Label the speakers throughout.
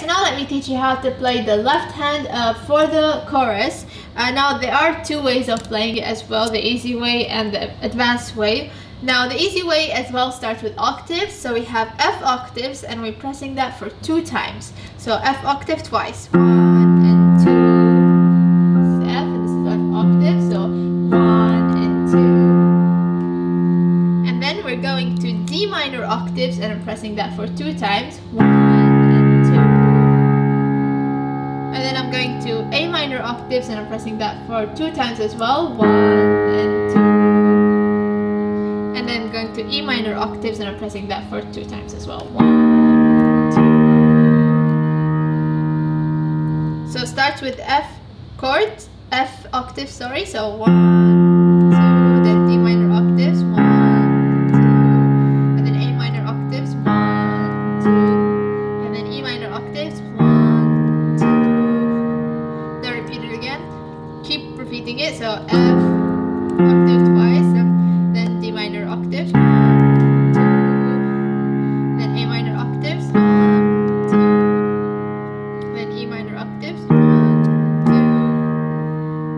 Speaker 1: so now let me teach you how to play the left hand for the chorus. Now there are two ways of playing it as well, the easy way and the advanced way. Now the easy way as well starts with octaves, so we have F octaves and we're pressing that for 2 times. So F octave twice, 1 and 2, this is F and this is F octave, so 1 and 2. And then we're going to D minor octaves and I'm pressing that for 2 times, 1 and 2. And then I'm going to A minor octaves and I'm pressing that for 2 times as well, 1 and 2. And then going to E minor octaves and I'm pressing that for 2 times as well, 1, 2. So it starts with F chord, F octave, sorry, so 1, 2, then D minor octaves, 1, 2, and then A minor octaves, 1, 2, and then E minor octaves, 1, 2. Then repeat it again, keep repeating it, so F octave twice, then D minor octaves, 1, 2, then A minor octaves, 1, 2, then E minor octaves, 1,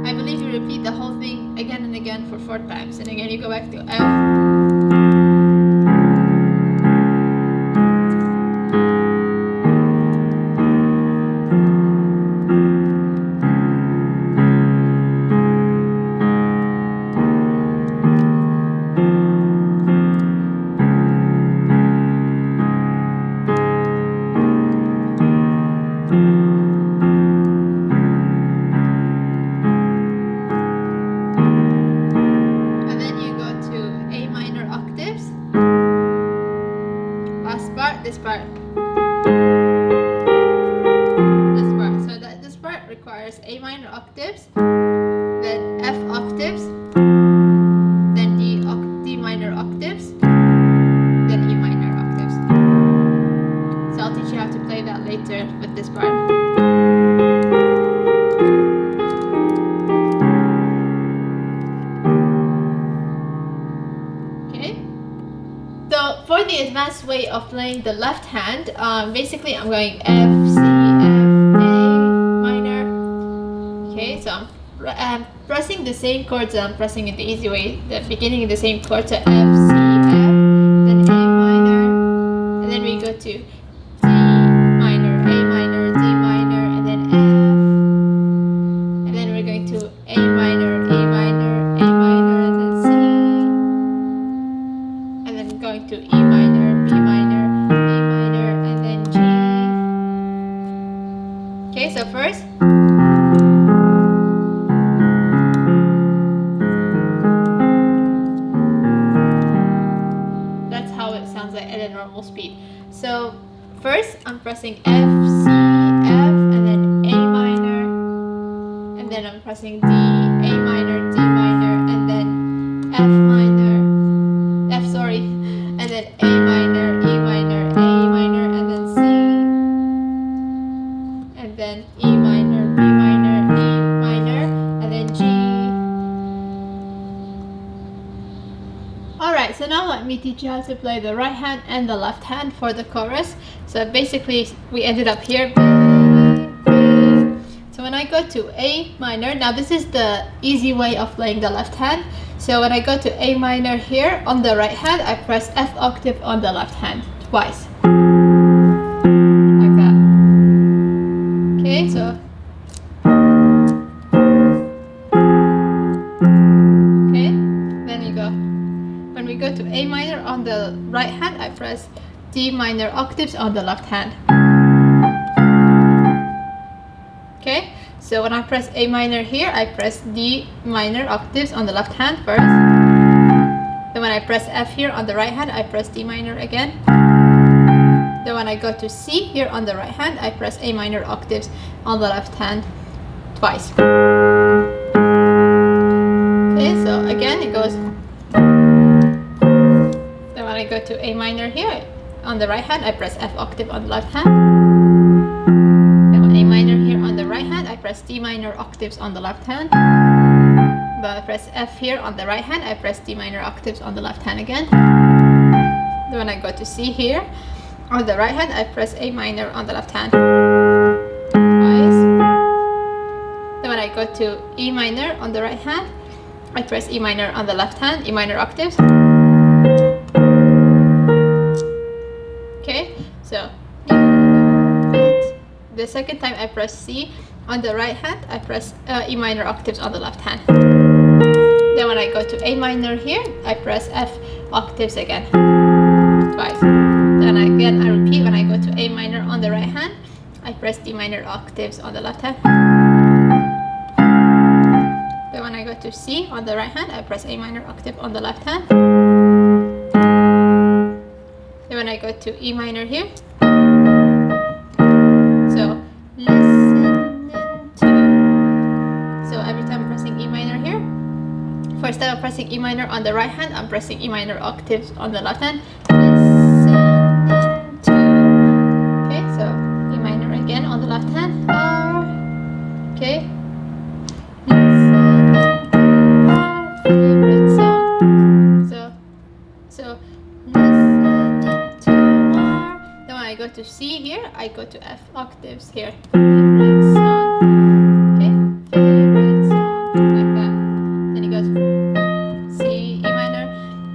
Speaker 1: 2. I believe you repeat the whole thing again and again for 4 times, and again you go back to F. This part requires A minor octaves, then F octaves, then D minor octaves, then E minor octaves. So I'll teach you how to play that later with this part. So for the advanced way of playing the left hand, basically I'm going F, C, F, A minor. Okay, so I'm pressing the same chords that I'm pressing in the easy way, the beginning of the same chord, so F, C, F, then A minor, and then we go to D minor, A minor, D minor, and then F, and then we're going to A minor, A minor, A minor, and then C, and then going to E minor, B minor, A minor, and then G. Okay, so first. That's how it sounds like at a normal speed. So first I'm pressing F, C, F, and then A minor, and then I'm pressing D, A minor, D minor, and then F minor, F sorry, and then A minor, E minor, A minor, and then C, and then E minor, B minor, E minor, and then G. Alright, so now let me teach you how to play the right hand and the left hand for the chorus. So basically we ended up here. So when I go to A minor, now this is the easy way of playing the left hand. So when I go to A minor here on the right hand, I press F octave on the left hand twice. Like that. Okay, so. Okay, then you go. When we go to A minor on the right hand, I press D minor octaves on the left hand. Okay, so when I press A minor here, I press D minor octaves on the left hand first. Then when I press F here on the right hand, I press D minor again. Then when I go to C here on the right hand, I press A minor octaves on the left hand twice. Okay, so again it goes. Then when I go to A minor here on the right hand, I press F octave on the left hand. Then A minor here on the right hand, I press D minor octaves on the left hand. Then I press F here on the right hand, I press D minor octaves on the left hand again. Then when I go to C here, on the right hand, I press A minor on the left hand twice. Then when I go to E minor on the right hand, I press E minor on the left hand, E minor octaves. Okay, so the second time I press C on the right hand, I press E minor octaves on the left hand. Then when I go to A minor here, I press F octaves again twice. Then again I repeat, when I go to A minor on the right hand, I press D minor octaves on the left hand. Then when I go to C on the right hand, I press A minor octave on the left hand. Then when I go to E minor here, so listen to. So every time I'm pressing E minor here, first time I'm pressing E minor on the right hand, I'm pressing E minor octaves on the left hand. Listen to. Okay, so E minor again on the left hand. R. Okay. Listen to our favorite song. So listen to our. Then when I go to C here, I go to F octaves here. Favorite song. Okay, favorite song, like that. Then it goes C, E minor,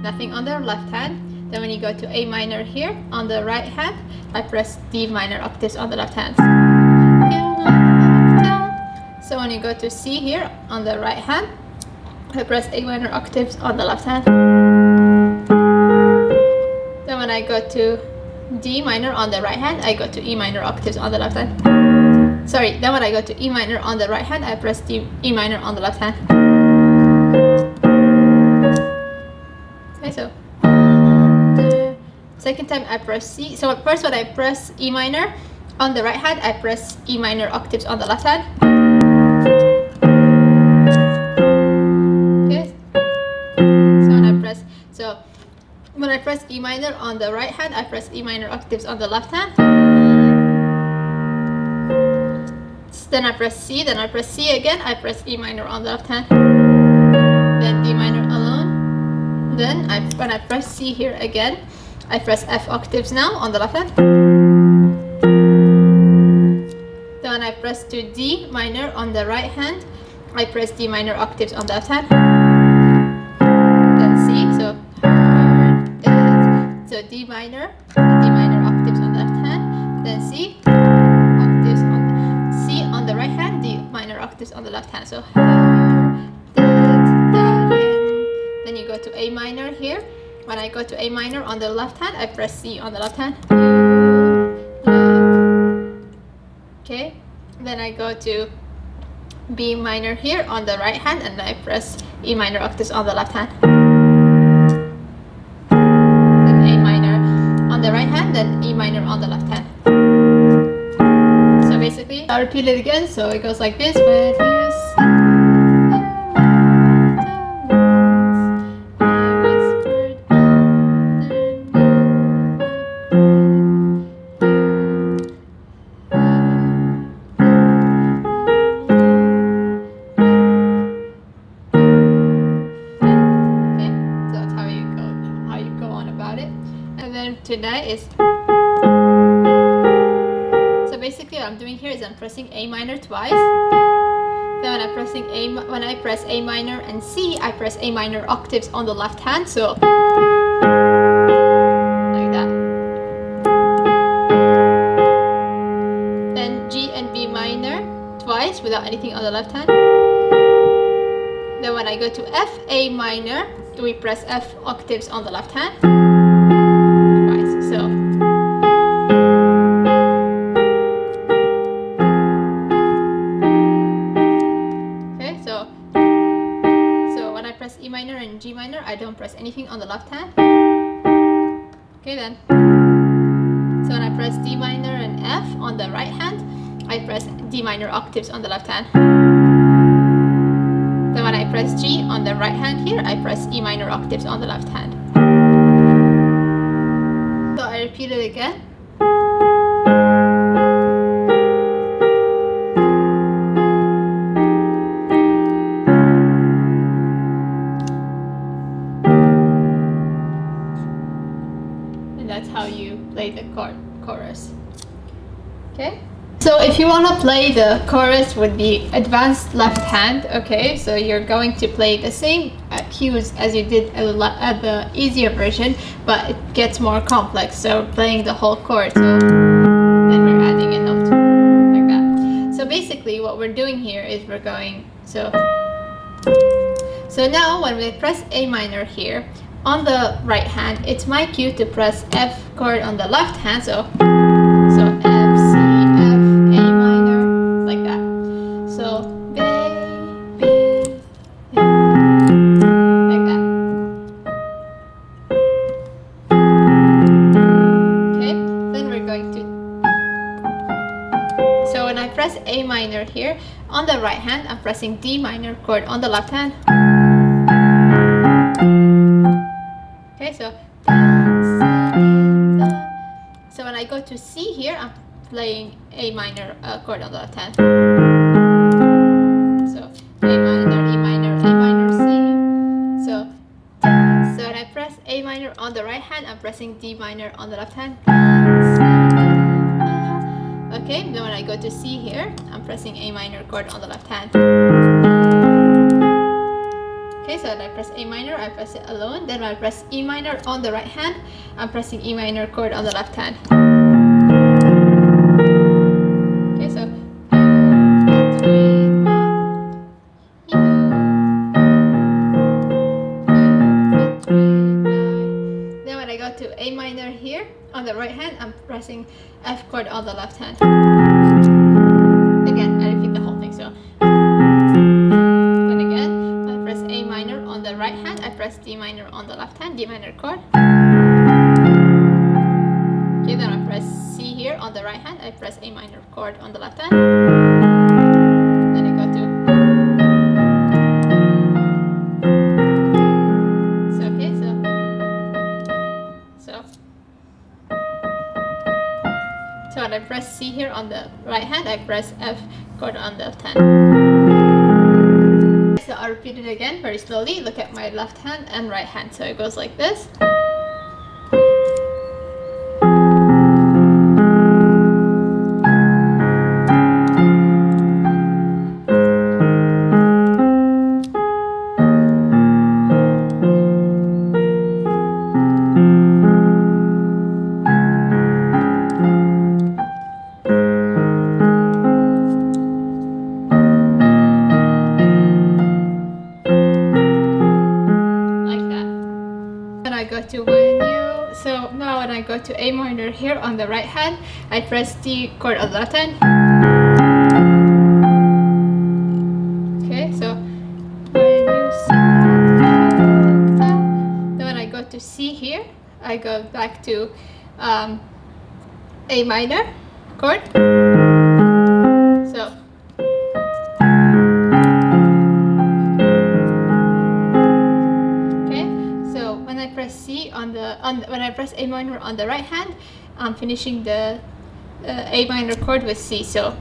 Speaker 1: nothing on the left hand. Then when you go to A minor here, on the right hand, I press D minor octaves on the left hand. So when you go to C here, on the right hand, I press A minor octaves on the left hand. Then when I go to D minor on the right hand, I go to E minor octaves on the left hand. Sorry, then when I go to E minor on the right hand, I press E minor on the left hand. Okay, so second time I press C. So first when I press E minor on the right hand, I press E minor octaves on the left hand. Okay. So when I press E minor on the right hand, I press E minor octaves on the left hand. Then I press C, then I press C again, I press E minor on the left hand. Then D minor alone. Then when I press C here again, I press F octaves now on the left hand. Then I press to D minor on the right hand, I press D minor octaves on the left hand. Then C, so D minor octaves on the left hand. Then C octaves on C on the right hand, D minor octaves on the left hand. So then you go to A minor here. When I go to A minor on the left hand, I press C on the left hand. Okay, then I go to B minor here on the right hand, and I press E minor octaves on the left hand. Then A minor on the right hand, then E minor on the left hand. So basically, I'll repeat it again. So it goes like this. When you tonight is, so basically what I'm doing here is I'm pressing A minor twice. Then when I press A minor and C, I press A minor octaves on the left hand, so like that. Then G and B minor twice without anything on the left hand. Then when I go to F, A minor, we press F octaves on the left hand. So okay, so when I press E minor and G minor, I don't press anything on the left hand. Okay, then so when I press D minor and F on the right hand, I press D minor octaves on the left hand. Then when I press G on the right hand here, I press E minor octaves on the left hand. So I repeat it again. And that's how you play the chord. So if you want to play the chorus with the advanced left hand, okay, so you're going to play the same cues as you did at the easier version, but it gets more complex, so playing the whole chord. So then we're adding a note like that. So basically what we're doing here is we're going, so now when we press A minor here on the right hand, it's my cue to press F chord on the left hand, so F, C, F, A minor, like that. So baby, like that. Okay, then we're going to, so when I press A minor here on the right hand, I'm pressing D minor chord on the left hand. Okay, so when I go to C here, I'm playing A minor chord on the left hand. So A minor, E minor, A minor, C. So when I press A minor on the right hand, I'm pressing D minor on the left hand. Okay, then when I go to C here, I'm pressing A minor chord on the left hand. Okay, so when I press A minor, I press it alone. Then when I press E minor on the right hand, I'm pressing E minor chord on the left hand. Okay, so then when I go to A minor here on the right hand, I'm pressing F chord on the left hand. Again, I repeat the whole thing. So on the right hand, I press D minor on the left hand, D minor chord. Okay, then I press C here on the right hand, I press A minor chord on the left hand. Then I go to, so okay, so when I press C here on the right hand, I press F chord on the left hand. So I'll repeat it again very slowly. Look at my left hand and right hand. So it goes like this. So now when I go to A minor here on the right hand, I press D chord on the left hand. Okay, so when you see, then when I go to C here, I go back to A minor chord. So when I press A minor on the right hand, I'm finishing the A minor chord with C. So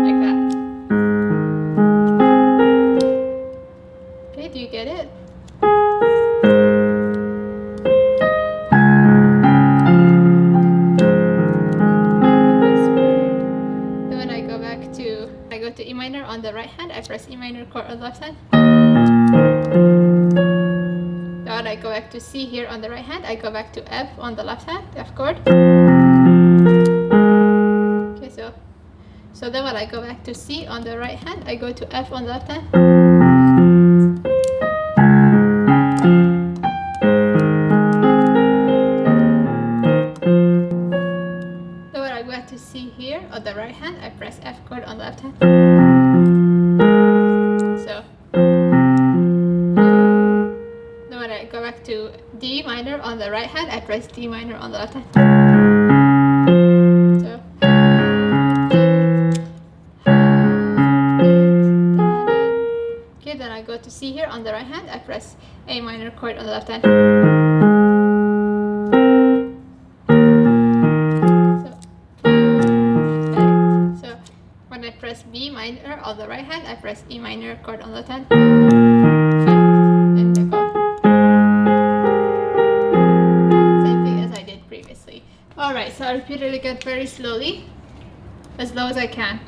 Speaker 1: like that. Okay, do you get it? Then when I go back to E minor on the right hand, I press E minor chord on the left hand. Then I go back to C here on the right hand, I go back to F on the left hand, F chord. Okay, so then when I go back to C on the right hand, I go to F on the left hand. Then when I go back to C here on the right hand, I press F chord on the left hand. So then when I go back to D minor on the right hand, I press D minor on the left hand. So okay, then I go to C here on the right hand, I press A minor chord on the left hand. So when I press B minor on the right hand, I press E minor chord on the left hand. And I go. Alright, so I repeat it again very slowly, as low as I can.